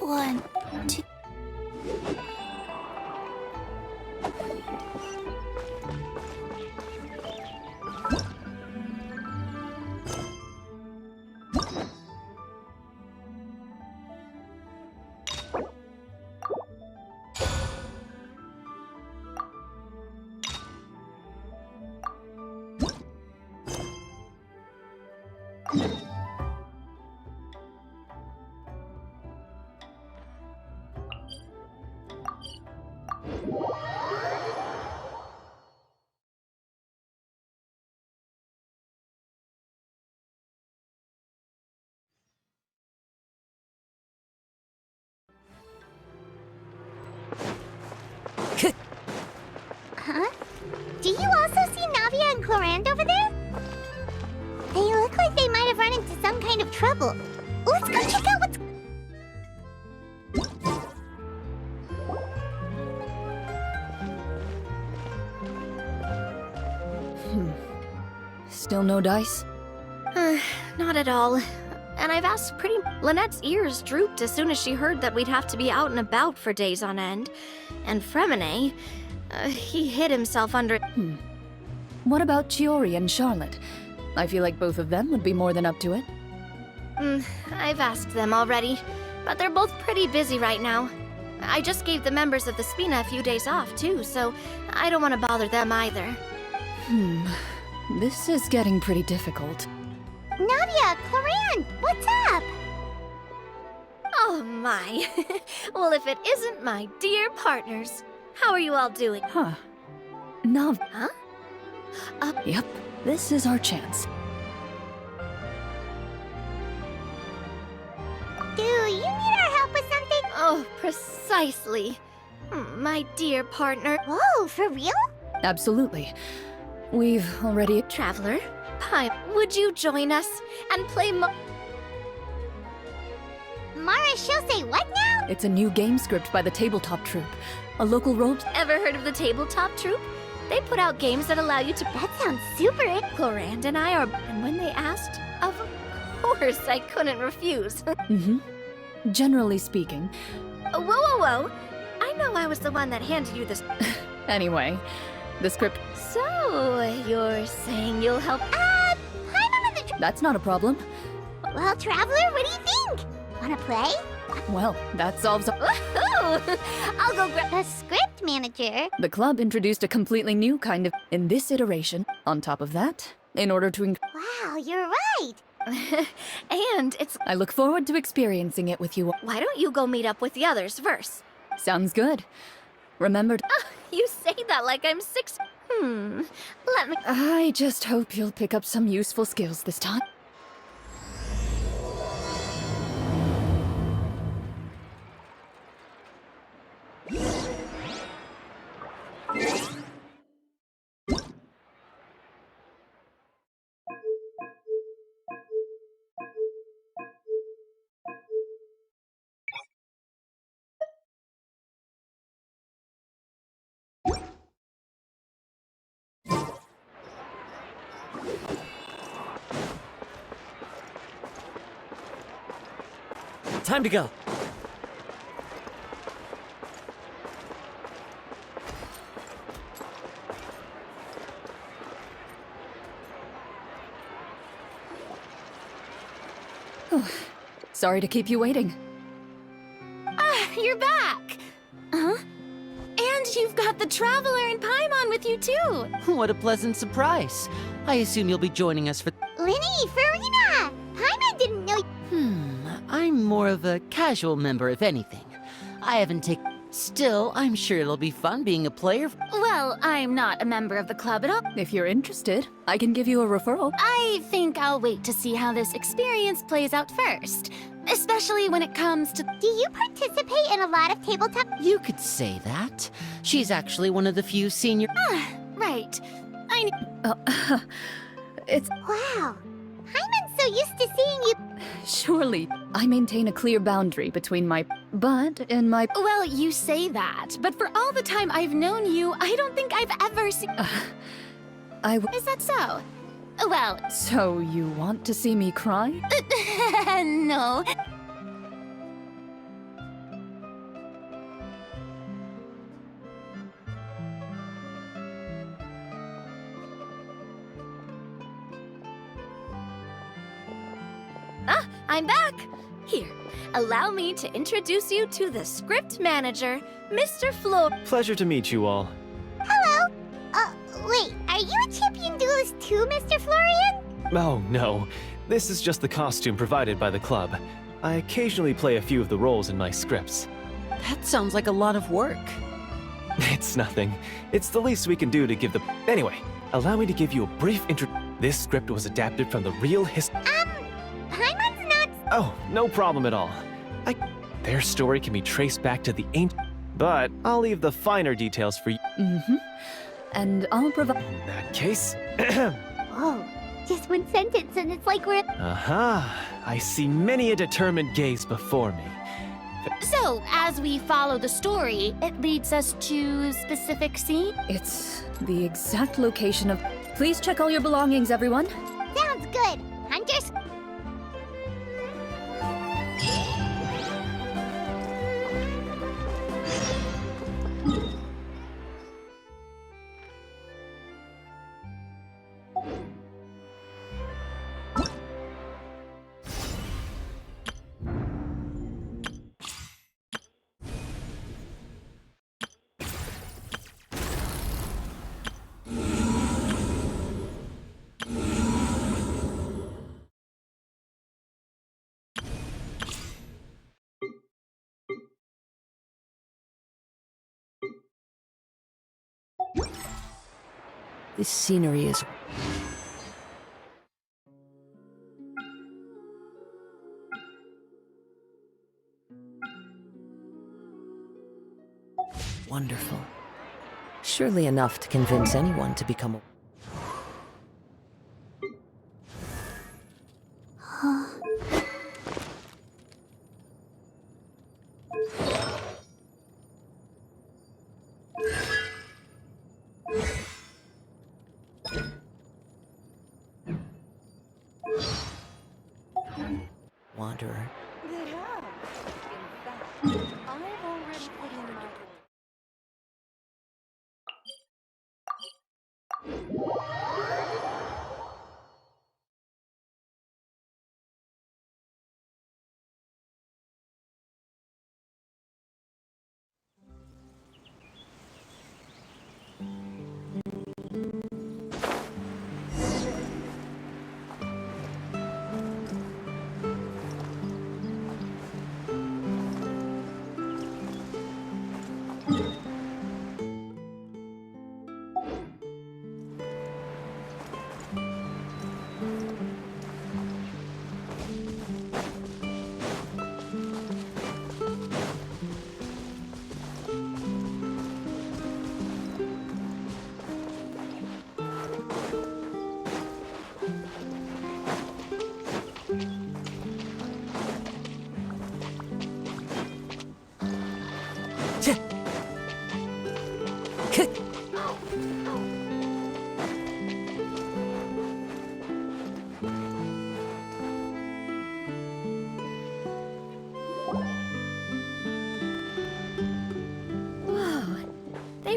One, two. Huh? Do you also see Navia and Clorand over there? They look like they might have run into some kind of trouble. Let's go check out what's... Still no dice? Not at all. And I've asked pretty... Lynette's ears drooped as soon as she heard that we'd have to be out and about for days on end. And Fremine, he hid himself under... What about Chiori and Charlotte? I feel like both of them would be more than up to it. I've asked them already, but they're both pretty busy right now. I just gave the members of the Spina a few days off, too, so I don't want to bother them either. This is getting pretty difficult. Navia, Clorand, what's up? Oh my. Well, if it isn't my dear partners. How are you all doing? Nav. Huh? Yep, this is our chance. Do you need our help with something? Oh, precisely. My dear partner. Whoa, for real? Absolutely. We've already... Traveler, Pi, would you join us and play Mara, she'll say what now? It's a new game script by the Tabletop Troupe. A local ropes... Ever heard of the Tabletop Troupe? They put out games that allow you to... That sounds super... Clorand and I are... And when they asked, of course I couldn't refuse. Generally speaking. Whoa. I know I was the one that handed you this... Anyway, the script... So, you're saying you'll help... I'm on the... That's not a problem. Well, Traveler, what do you think? Wanna play? Well, that solves... Woohoo! I'll go grab... The script manager? The club introduced a completely new kind of... In this iteration, on top of that, in order to... Wow, you're right! And it's... I look forward to experiencing it with you. Why don't you go meet up with the others first? Sounds good. Remembered... You say that like I'm 6... Let me. I just hope you'll pick up some useful skills this time. Time to go. Sorry to keep you waiting. You're back! Huh? And you've got the Traveler and Paimon with you, too! What a pleasant surprise. I assume you'll be joining us for... Linny, Farina! Paimon didn't know. I'm more of a casual member, if anything. I haven't taken... Still, I'm sure it'll be fun being a player. Well, I'm not a member of the club at all. If you're interested, I can give you a referral. I think I'll wait to see how this experience plays out first. Especially when it comes to... Do you participate in a lot of tabletop? You could say that. She's actually one of the few senior... Right. It's... Wow. Paimon's so used to seeing you. Surely, I maintain a clear boundary between my butt and my... Well, you say that, but for all the time I've known you, I don't think I've ever seen... Is that so? Well... So you want to see me cry? No. I'm back! Here, allow me to introduce you to the script manager, Mr. Flor. Pleasure to meet you all. Hello. Wait, are you a champion duelist too, Mr. Florian? Oh, no. This is just the costume provided by the club. I occasionally play a few of the roles in my scripts. That sounds like a lot of work. It's nothing. It's the least we can do to give the... Anyway, allow me to give you a brief intro... This script was adapted from the real history... Paimon's not. Oh, no problem at all. Their story can be traced back to the ancient... But I'll leave the finer details for you. Mm-hmm. And I'll provide... In that case... Whoa. Just one sentence and it's like we're. Aha! I see many a determined gaze before me. So, as we follow the story, it leads us to specific scene? It's the exact location of... Please check all your belongings, everyone. Sounds good. Hunters. This scenery is... wonderful. Surely enough to convince anyone to become a... wanderer.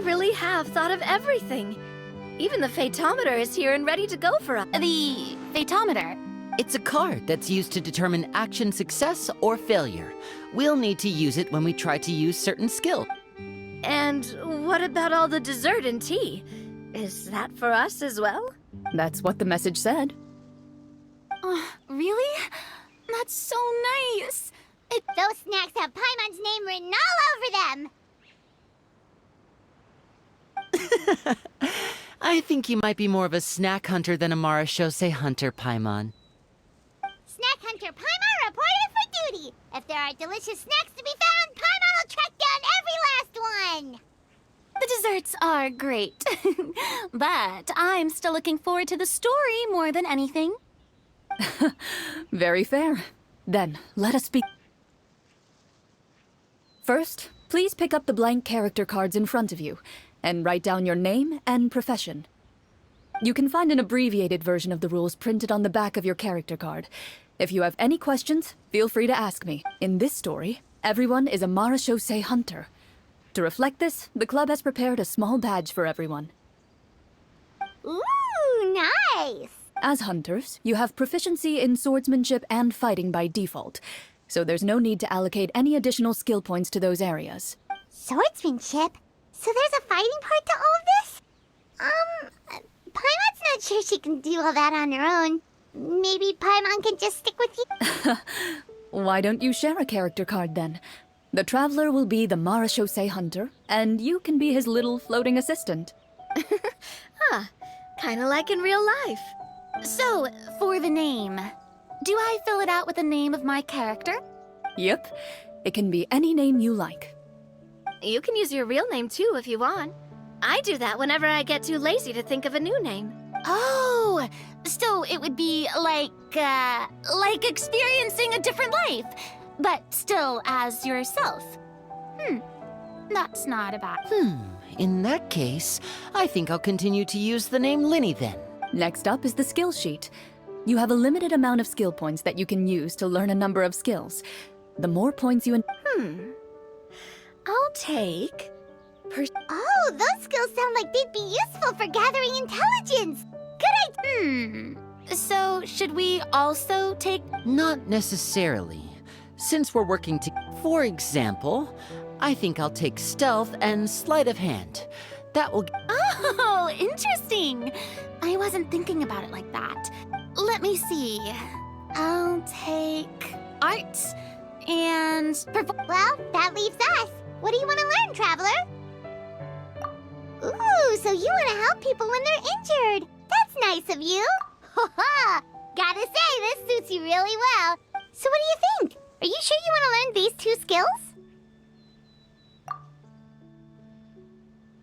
really have thought of everything. Even the Fatometer is here and ready to go for us. The Fatometer. It's a card that's used to determine action success or failure. We'll need to use it when we try to use certain skills. And what about all the dessert and tea? Is that for us as well? That's what the message said. Oh, really? That's so nice. Those snacks have Paimon's name written all over them. I think you might be more of a snack hunter than a Marashose hunter, Paimon. Snack Hunter Paimon reported for duty. If there are delicious snacks to be found, Paimon will track down every last one. The desserts are great. But I'm still looking forward to the story more than anything. Very fair. Then, let us begin. First, please pick up the blank character cards in front of you, and write down your name and profession. You can find an abbreviated version of the rules printed on the back of your character card. If you have any questions, feel free to ask me. In this story, everyone is a Marashose hunter. To reflect this, the club has prepared a small badge for everyone. Ooh, nice. As hunters, you have proficiency in swordsmanship and fighting by default, so there's no need to allocate any additional skill points to those areas. Swordsmanship? So there's a fighting part to all of this? Paimon's not sure she can do all that on her own. Maybe Paimon can just stick with you? Why don't you share a character card then? The Traveler will be the Marashose hunter, and you can be his little floating assistant. Kinda like in real life. So, for the name, do I fill it out with the name of my character? Yep, it can be any name you like. You can use your real name too if you want. I do that whenever I get too lazy to think of a new name. Oh, so it would be like experiencing a different life, but still as yourself. That's not a bad. In that case, I think I'll continue to use the name Linny then. Next up is the skill sheet. You have a limited amount of skill points that you can use to learn a number of skills. The more points you I'll take... Oh, those skills sound like they'd be useful for gathering intelligence. Good idea. So, should we also take... Not necessarily. Since we're working to... For example, I think I'll take stealth and sleight of hand. That will... Oh, interesting. I wasn't thinking about it like that. Let me see. I'll take art and... Well, that leaves us. What do you want to learn, Traveler? Ooh, so you want to help people when they're injured. That's nice of you. Ha! Gotta say, this suits you really well. So what do you think? Are you sure you want to learn these two skills?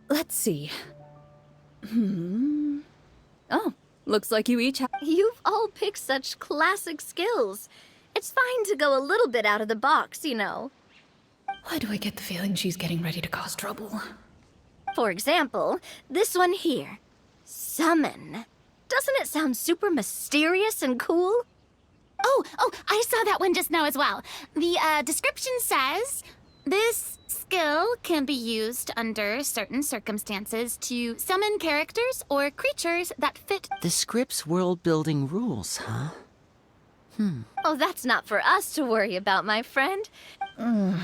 Let's see. Oh, looks like you each have... You've all picked such classic skills. It's fine to go a little bit out of the box, you know. Why do I get the feeling she's getting ready to cause trouble? For example, this one here. Summon. Doesn't it sound super mysterious and cool? Oh, I saw that one just now as well. The description says, this skill can be used under certain circumstances to summon characters or creatures that fit... The script's world-building rules, huh? Oh, that's not for us to worry about, my friend. All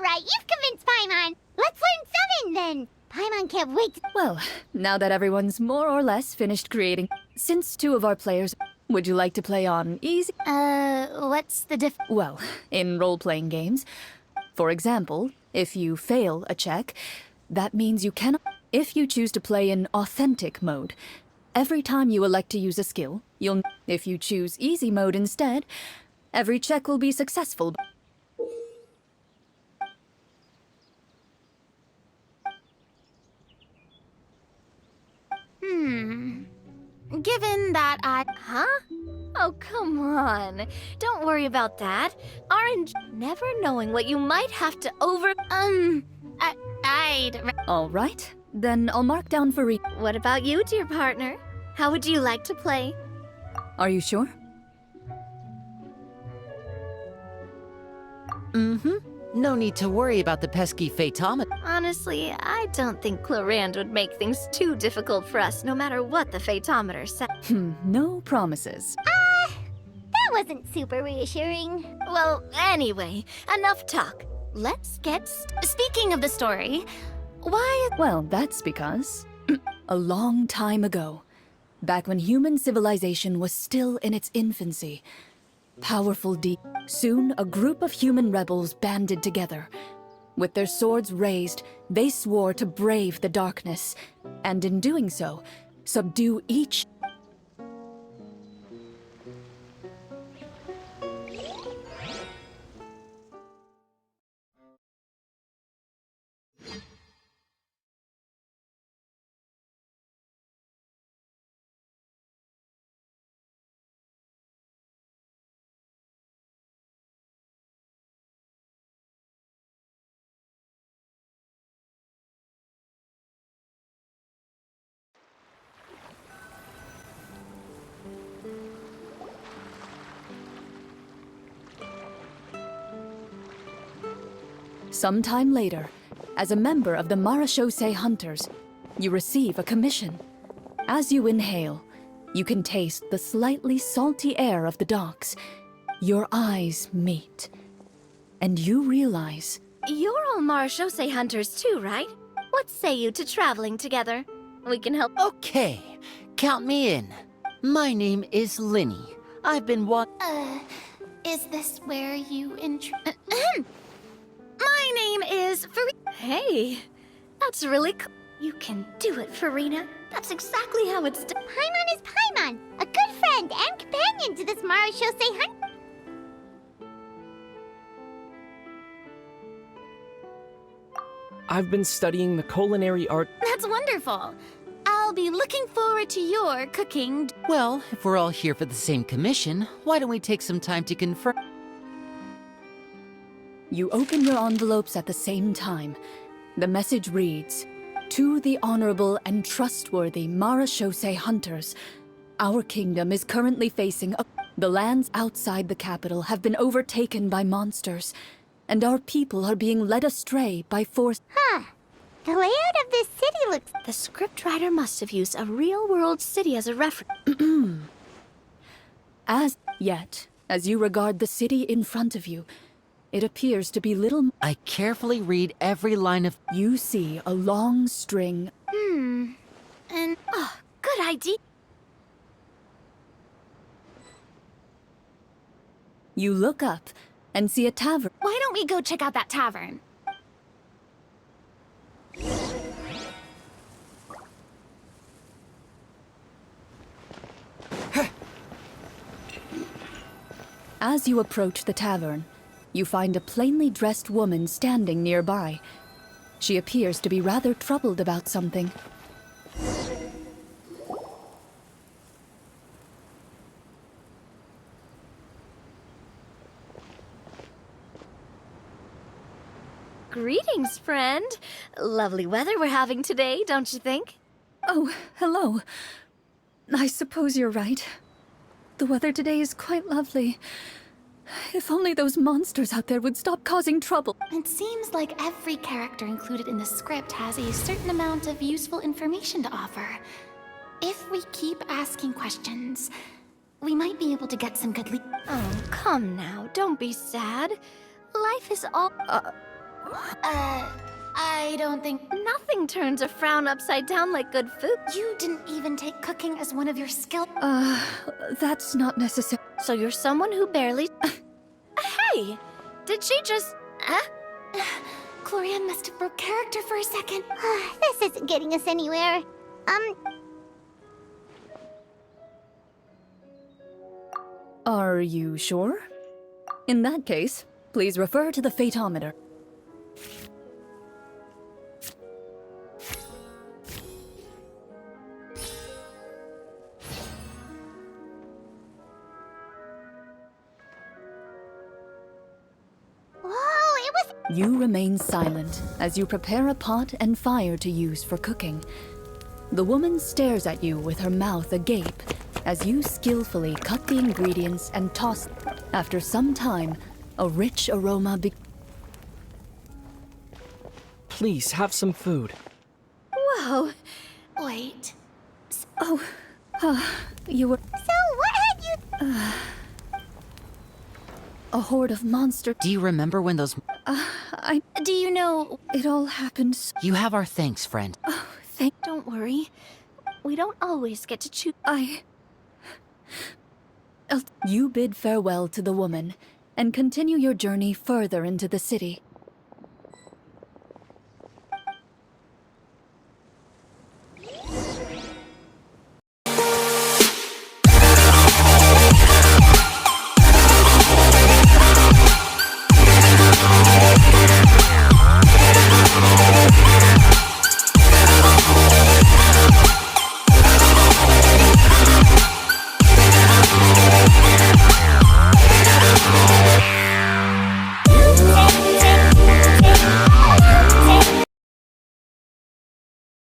right, you've convinced Paimon. Let's learn Summon, then. Paimon can't wait to... Well, now that everyone's more or less finished creating... Since two of our players... Would you like to play on easy? What's the Well, in role-playing games... For example, if you fail a check, that means you cannot... If you choose to play in authentic mode, every time you elect to use a skill, you'll... If you choose easy mode instead, every check will be successful. Given that I... Huh? Oh, come on. Don't worry about that. Never knowing what you might have to I'd... All right, then I'll mark down for What about you, dear partner? How would you like to play? Are you sure? No need to worry about the pesky phaetometer. Honestly, I don't think Clorand would make things too difficult for us, no matter what the phaetometer said. No promises. That wasn't super reassuring. Well, anyway, enough talk. Let's get Speaking of the story, why? Well, that's because a long time ago, back when human civilization was still in its infancy, soon a group of human rebels banded together. With their swords raised, they swore to brave the darkness, and in doing so, subdue each. Sometime later, as a member of the Marechaussee Hunters, you receive a commission. As you inhale, you can taste the slightly salty air of the docks. Your eyes meet, and you realize You're all Marechaussee hunters too, right? What say you to traveling together? We can help. Okay, count me in. My name is Linny. I've been Is this where you My name is Hey, that's really cool. You can do it, Farina. That's exactly how it's done. Paimon is Paimon, a good friend and companion to this Marechaussee hunt. I've been studying the culinary art. That's wonderful. I'll be looking forward to your cooking. Well, if we're all here for the same commission, why don't we take some time to confirm? you open your envelopes at the same time. The message reads, "To the honorable and trustworthy Marechaussee Hunters, our kingdom is currently facing the lands outside the capital have been overtaken by monsters, and our people are being led astray by force." The layout of this city looks... The scriptwriter must have used a real-world city as a reference. As you regard the city in front of you, it appears to be little... I carefully read every line of... You see a long string... And Good idea. You look up and see a tavern. why don't we go check out that tavern? As you approach the tavern, you find a plainly dressed woman standing nearby. She appears to be rather troubled about something. Greetings, friend. Lovely weather we're having today, don't you think? Oh, hello. I suppose you're right. The weather today is quite lovely. If only those monsters out there would stop causing trouble. It seems like every character included in the script has a certain amount of useful information to offer. If we keep asking questions, we might be able to get some good Oh, come now, don't be sad. Life is all... I don't think... Nothing turns a frown upside down like good food. You didn't even take cooking as one of your skills. That's not necessary. So you're someone who barely... Hey! Did she just... Clorian must have broke character for a second. This isn't getting us anywhere. Are you sure? In that case, please refer to the phaetometer. Whoa, it was... You remain silent as you prepare a pot and fire to use for cooking. The woman stares at you with her mouth agape as you skillfully cut the ingredients and toss. After some time, a rich aroma please have some food. Whoa. Wait. You were So what had you... a horde of monsters. Do you remember when those... Do you know... It all happened so... You have our thanks, friend. Don't worry. We don't always get to choose. You bid farewell to the woman, and continue your journey further into the city.